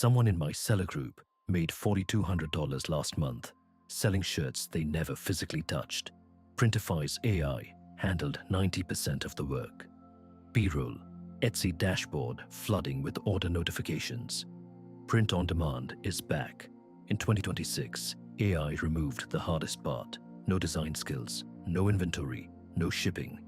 Someone in my seller group made $4,200 last month, selling shirts they never physically touched. Printify's AI handled 90% of the work. B-roll, Etsy dashboard flooding with order notifications. Print on demand is back. In 2026, AI removed the hardest part. No design skills, no inventory, no shipping.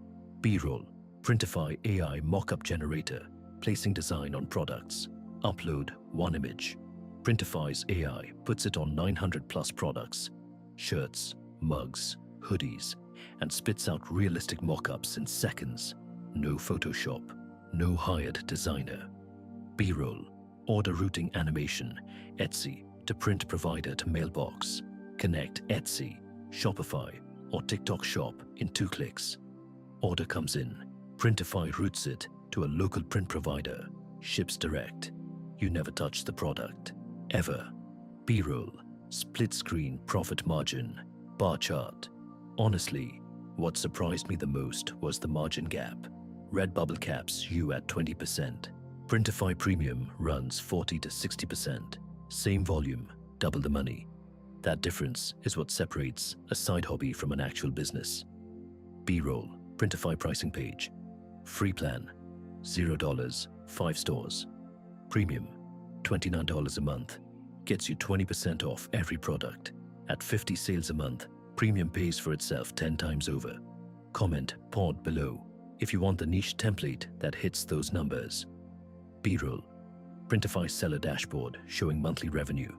B-roll, Printify AI mockup generator, placing design on products. Upload one image. Printify's AI puts it on 900 plus products, shirts, mugs, hoodies, and spits out realistic mockups in seconds. No Photoshop, no hired designer. B-roll, order routing animation, Etsy to print provider to mailbox. Connect Etsy, Shopify, or TikTok Shop in 2 clicks. Order comes in, Printify routes it to a local print provider, ships direct. You never touch the product, ever. B-roll, split screen profit margin, bar chart. Honestly, what surprised me the most was the margin gap. Redbubble caps you at 20%. Printify Premium runs 40 to 60%. Same volume, double the money. That difference is what separates a side hobby from an actual business. B-roll, Printify pricing page. Free plan, $0, 5 stores. Premium, $29 a month. Gets you 20% off every product. At 50 sales a month, Premium pays for itself 10 times over. Comment pod below if you want the niche template that hits those numbers. B-roll, Printify seller dashboard showing monthly revenue.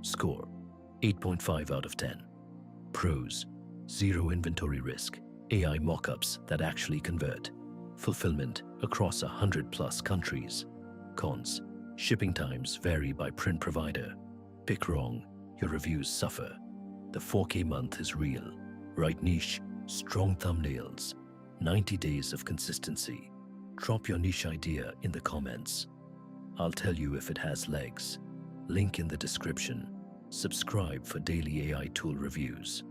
Score, 8.5 out of 10. Pros, zero inventory risk. AI mockups that actually convert. Fulfillment across 100 plus countries. Cons, shipping times vary by print provider. Pick wrong, your reviews suffer. The 4K month is real. Right niche, strong thumbnails. 90 days of consistency. Drop your niche idea in the comments. I'll tell you if it has legs. Link in the description. Subscribe for daily AI tool reviews.